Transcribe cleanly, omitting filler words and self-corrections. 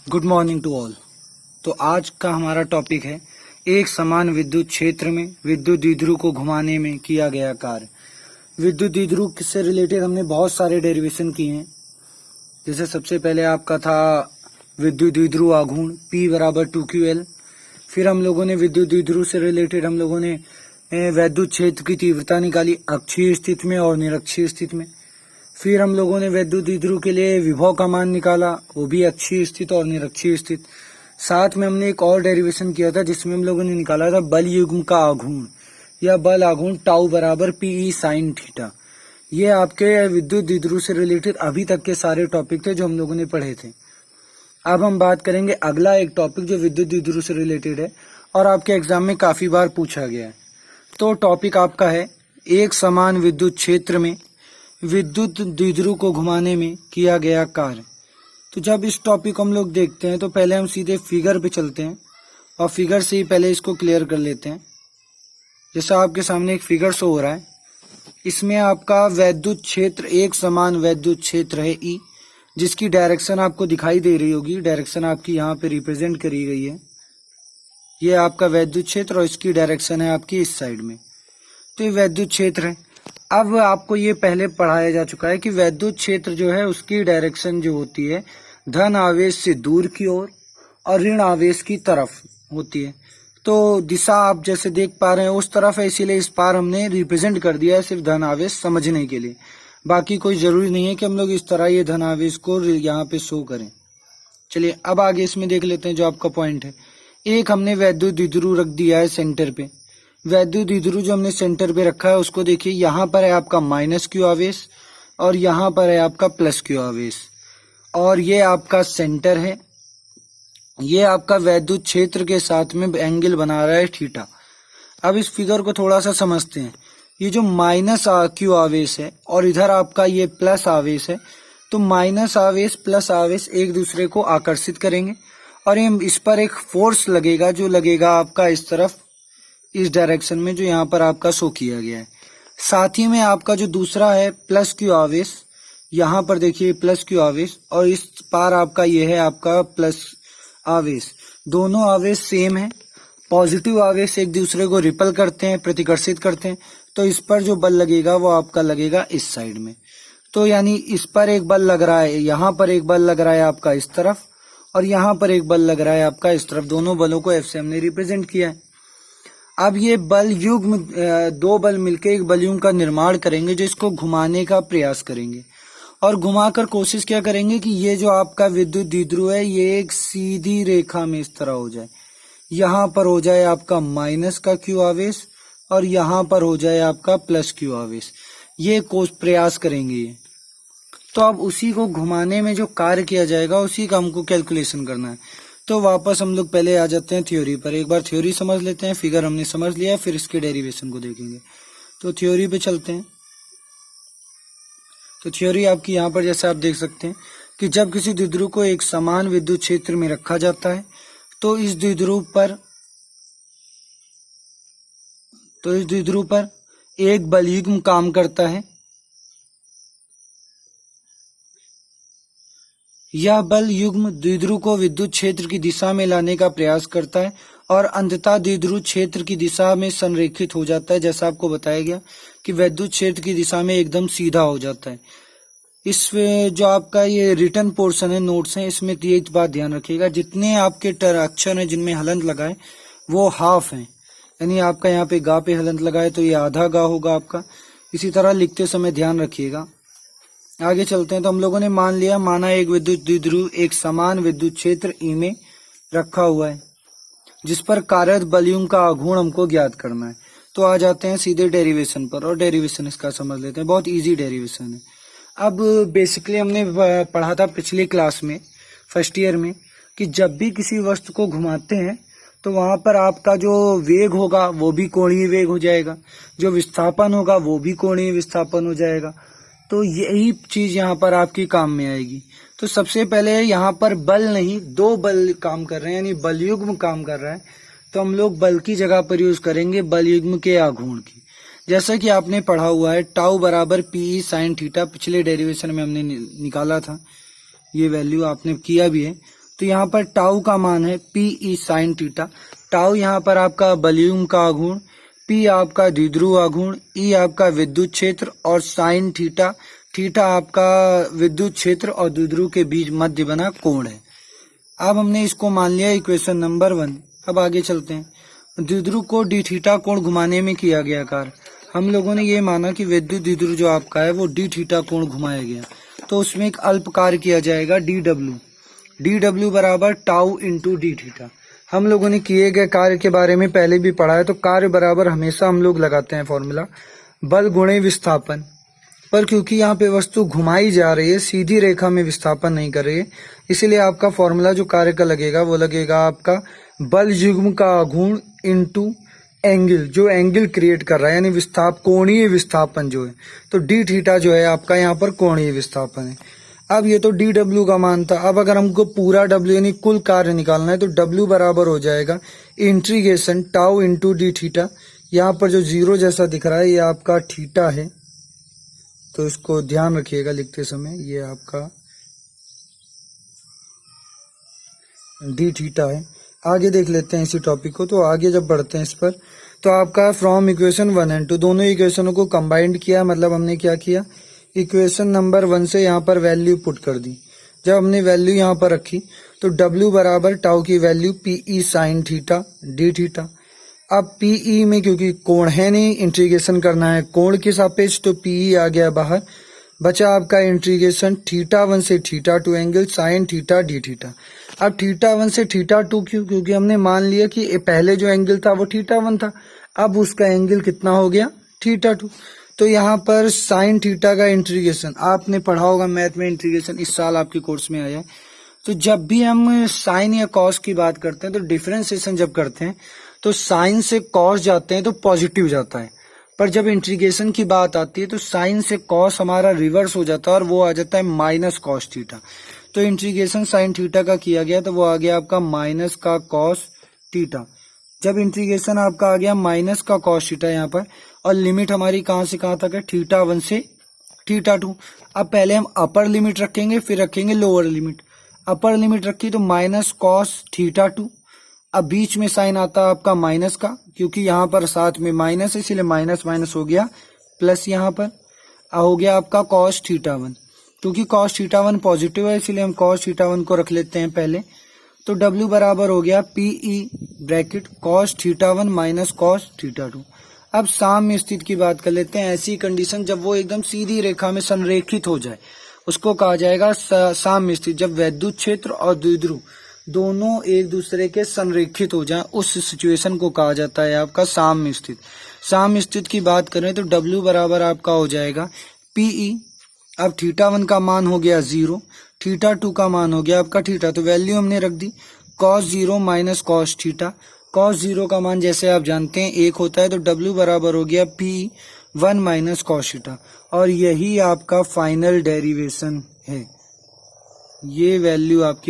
Good morning to all. तो आज का हमारा टॉपिक है एक समान विद्युत क्षेत्र में विद्युत द्विध्रुव को घुमाने में किया गया कार्य। विद्युत द्विध्रुव से रिलेटेड हमने बहुत सारे डेरिवेशन किए हैं। जैसे सबसे पहले आपका था विद्युत द्विध्रुव आघूर्ण P बराबर 2QL। फिर हम लोगों ने विद्युत द्विध्रुव से रिलेटेड हम लोगों ने वैद्युत क्षेत्र की तीव्रता निकाली अक्षीय स्थिति में और निरक्षीय स्थिति में। फिर हम लोगों ने वैद्युत द्विध्रुव के लिए विभव का मान निकाला, वो भी अक्षीय स्थिति और निरक्षीय स्थिति। साथ में हमने एक और डेरिवेशन किया था जिसमें हम लोगों ने निकाला था बल युग्म का आघूर्ण या बल आघूर्ण टाउ बराबर PE साइन थीटा। ये आपके विद्युत द्विध्रुव से रिलेटेड अभी तक के सारे टॉपिक थे जो हम लोगों ने पढ़े थे। अब हम बात करेंगे अगला एक टॉपिक जो विद्युत द्विध्रुव से रिलेटेड है और आपके एग्जाम में काफी बार पूछा गया है। तो टॉपिक आपका है एक समान विद्युत क्षेत्र में विद्युत द्विध्रुव को घुमाने में किया गया कार्य। तो जब इस टॉपिक को हम लोग देखते हैं तो पहले हम सीधे फिगर पे चलते हैं और फिगर से ही पहले इसको क्लियर कर लेते हैं। जैसा आपके सामने एक फिगर शो हो रहा है, इसमें आपका वैद्युत क्षेत्र एक समान वैद्युत क्षेत्र है E, जिसकी डायरेक्शन आपको दिखाई दे रही होगी। डायरेक्शन आपकी यहाँ पे रिप्रेजेंट करी गई है। ये आपका वैद्युत क्षेत्र और इसकी डायरेक्शन है आपकी इस साइड में। तो ये वैद्युत क्षेत्र है। अब आपको ये पहले पढ़ाया जा चुका है कि वैद्युत क्षेत्र जो है उसकी डायरेक्शन जो होती है धन आवेश से दूर की ओर और ऋण आवेश की तरफ होती है। तो दिशा आप जैसे देख पा रहे हैं उस तरफ है, इसीलिए इस पार हमने रिप्रेजेंट कर दिया है सिर्फ धन आवेश समझने के लिए। बाकी कोई जरूरी नहीं है कि हम लोग इस तरह ये धन आवेश को यहाँ पे शो करें। चलिए अब आगे इसमें देख लेते हैं जो आपका पॉइंट है। एक हमने वैद्युत द्विध्रुव रख दिया है सेंटर पे। वैद्युत द्विध्रुव जो हमने सेंटर पे रखा है उसको देखिए, यहाँ पर है आपका -Q आवेश और यहाँ पर है आपका +Q आवेश और ये आपका सेंटर है। ये आपका वैद्युत क्षेत्र के साथ में एंगल बना रहा है थीटा। अब इस फिगर को थोड़ा सा समझते हैं। ये जो -Q आवेश है और इधर आपका ये प्लस आवेश है, तो माइनस आवेश प्लस आवेश एक दूसरे को आकर्षित करेंगे और ये इस पर एक फोर्स लगेगा जो लगेगा आपका इस तरफ इस डायरेक्शन में जो यहाँ पर आपका शो किया गया है। साथ ही में आपका जो दूसरा है +Q आवेश, यहाँ पर देखिए +Q आवेश और इस पार आपका ये है आपका प्लस आवेश। दोनों आवेश सेम है। पॉजिटिव आवेश एक दूसरे को रिपल करते हैं, प्रतिकर्षित करते हैं। तो इस पर जो बल लगेगा वो आपका लगेगा इस साइड में। तो यानी इस पर एक बल लग रहा है, यहाँ पर एक बल लग रहा है आपका इस तरफ और यहाँ पर एक बल लग रहा है आपका इस तरफ। दोनों बलों को F से हमने रिप्रेजेंट किया है। अब ये बल युग्म दो बल मिलकर एक बल युग्म का निर्माण करेंगे जो इसको घुमाने का प्रयास करेंगे और घुमाकर कोशिश क्या करेंगे कि ये जो आपका विद्युत द्विध्रुव है ये एक सीधी रेखा में इस तरह हो जाए। यहाँ पर हो जाए आपका -Q आवेश और यहाँ पर हो जाए आपका +Q आवेश। ये प्रयास करेंगे ये। तो अब उसी को घुमाने में जो कार्य किया जाएगा उसी का हमको कैलकुलेशन करना है। तो वापस हम लोग पहले आ जाते हैं थ्योरी पर। एक बार थ्योरी समझ लेते हैं। फिगर हमने समझ लिया है, फिर इसके डेरिवेशन को देखेंगे। तो थ्योरी पे चलते हैं। तो थ्योरी आपकी यहाँ पर जैसे आप देख सकते हैं कि जब किसी द्विध्रुव को एक समान विद्युत क्षेत्र में रखा जाता है तो इस द्विध्रुव पर एक बल युग्म काम करता है। यह बल युग्म द्विध्रुव को विद्युत क्षेत्र की दिशा में लाने का प्रयास करता है और अंततः द्विध्रुव क्षेत्र की दिशा में संरेखित हो जाता है। जैसा आपको बताया गया कि विद्युत क्षेत्र की दिशा में एकदम सीधा हो जाता है। इस जो आपका ये रिटर्न पोर्शन है, नोट्स हैं, इसमें एक बात ध्यान रखिएगा, जितने आपके अक्षर हैं जिनमें हलंत लगाए वो हाफ हैं। यानी आपका यहाँ पे गा पे हलंत लगाए तो ये आधा गा होगा आपका। इसी तरह लिखते समय ध्यान रखिएगा। आगे चलते हैं। तो हम लोगों ने माना एक विद्युत द्विध्रुव एक समान विद्युत क्षेत्र E में रखा हुआ है जिस पर कार्यरत बल युग्म का आघूर्ण हमको ज्ञात करना है। तो आ जाते हैं सीधे डेरिवेशन पर और डेरिवेशन इसका समझ लेते हैं। बहुत इजी डेरिवेशन है। अब बेसिकली हमने पढ़ा था पिछली क्लास में फर्स्ट ईयर में कि जब भी किसी वस्तु को घुमाते हैं तो वहां पर आपका जो वेग होगा वो भी कोणीय वेग हो जाएगा, जो विस्थापन होगा वो भी कोणीय विस्थापन हो जाएगा। तो यही चीज यहाँ पर आपकी काम में आएगी। तो सबसे पहले यहाँ पर बल नहीं, दो बल काम कर रहे हैं, यानी बल युग्म काम कर रहा है। तो हम लोग बल की जगह पर यूज करेंगे बल युग्म के आघूर्ण की। जैसा कि आपने पढ़ा हुआ है टाउ बराबर PE साइन थीटा, पिछले डेरिवेशन में हमने निकाला था, ये वैल्यू आपने किया भी है। तो यहाँ पर टाउ का मान है P E sine theta. Tau यहाँ पर आपका वॉल्यूम का आघूर्ण, पी आपका द्विध्रुव आघूर्ण, ई आपका विद्युत क्षेत्र और साइन थीटा, थीटा आपका विद्युत क्षेत्र और द्विध्रुव के बीच मध्य बना कोण है। अब हमने इसको मान लिया इक्वेशन नंबर 1। अब आगे चलते हैं। द्विध्रुव को डी थीटा कोण घुमाने में किया गया कार्य। हम लोगों ने ये माना कि विद्युत द्विध्रुव जो आपका है वो डी थीटा कोण घुमाया गया, तो उसमें एक अल्प कार्य किया जाएगा डी डब्ल्यू। डी डब्ल्यू बराबर टाउ इंटू डी थीटा। हम लोगों ने किए गए कार्य के बारे में पहले भी पढ़ा है, तो कार्य बराबर हमेशा हम लोग लगाते हैं फॉर्मूला बल गुणे विस्थापन। पर क्योंकि यहाँ पे वस्तु घुमाई जा रही है, सीधी रेखा में विस्थापन नहीं कर रही है, इसीलिए आपका फॉर्मूला जो कार्य का लगेगा वो लगेगा आपका बल युग्म का आघूर्ण इंटू एंगल, जो एंगल क्रिएट कर रहा है, यानी कोणीय विस्थापन जो है। तो डी थीटा जो है आपका यहाँ पर कोणीय विस्थापन है। अब ये तो डी डब्ल्यू का मान था। अब अगर हमको पूरा डब्ल्यू यानी कुल कार्य निकालना है, तो डब्ल्यू बराबर हो जाएगा integration tau into D theta. यहाँ पर जो जीरो जैसा दिख रहा है ये आपका थीटा है, तो इसको ध्यान रखिएगा लिखते समय, ये आपका डी थीटा है। आगे देख लेते हैं इसी टॉपिक को। तो आगे जब बढ़ते हैं इस पर, तो आपका फ्रॉम इक्वेशन 1 एंड 2 दोनों इक्वेशनों को कंबाइंड किया। मतलब हमने क्या किया, इक्वेशन नंबर 1 से यहाँ पर वैल्यू पुट कर दी। जब हमने वैल्यू यहाँ पर रखी तो W बराबर टाउ की value P E sine theta D theta. अब पी ई में क्योंकि कोण है नहीं, इंटीग्रेशन करना है कोण के सापेक्ष, तो पी ई आ गया बाहर। बचा आपका इंटीग्रेशन थीटा 1 से theta 2 angle sine theta D theta. अब थीटा 1 से थीटा 2 क्यों, क्योंकि हमने मान लिया कि पहले जो एंगल था वो थीटा 1 था, अब उसका एंगल कितना हो गया थीटा 2। तो यहाँ पर साइन थीटा का इंटीग्रेशन आपने पढ़ा होगा मैथ में, इंटीग्रेशन इस साल आपके कोर्स में आया है। तो जब भी हम साइन या कॉस की बात करते हैं, तो डिफरेंशिएशन जब करते हैं तो साइन से कॉस जाते हैं तो पॉजिटिव जाता है, पर जब इंटीग्रेशन की बात आती है तो साइन से कॉस हमारा रिवर्स हो जाता है और वो आ जाता है माइनस कॉस थीटा। तो इंटीग्रेशन साइन थीटा का किया गया तो वो आ गया आपका माइनस का कॉस थीटा। जब इंटीग्रेशन आपका आ गया माइनस का कॉस थीटा यहाँ पर, और लिमिट हमारी कहाँ से कहाँ तक है, थीटा 1 से थीटा 2। अब पहले हम अपर लिमिट रखेंगे, फिर रखेंगे लोअर लिमिट। अपर लिमिट रखी तो माइनस कॉस थीटा 2। अब बीच में साइन आता है आपका माइनस का, क्योंकि यहाँ पर साथ में माइनस है इसलिए माइनस माइनस हो गया प्लस। यहाँ पर हो गया आपका कॉस थीटा 1, क्योंकि कॉस थीटा 1 पॉजिटिव है इसलिए हम कॉस थीटा 1 को रख लेते हैं पहले। तो W बराबर हो गया P E bracket cos theta 1 minus cos theta 2। अब साम्य स्थिति की बात कर लेते हैं। ऐसी कंडीशन जब वो एकदम सीधी रेखा में संरेखित हो जाए उसको कहा जाएगा साम्य स्थिति। जब विद्युत क्षेत्र और द्विध्रुव दोनों एक दूसरे के संरेखित हो जाएं, उस सिचुएशन को कहा जाता है आपका साम्य स्थिति। साम्य स्थिति की बात करें तो W बराबर आपका हो जाएगा PE। अब थीटा 1 का मान हो गया 0, थीटा 2 का मान हो गया आपका थीटा, तो वैल्यू हमने रख दी cos 0 minus cos theta. cos 0 का मान जैसे आप जानते हैं 1 होता है, तो W बराबर हो गया PE 1 माइनस कॉस थीटा। और यही आपका फाइनल डेरिवेशन है, ये वैल्यू आपकी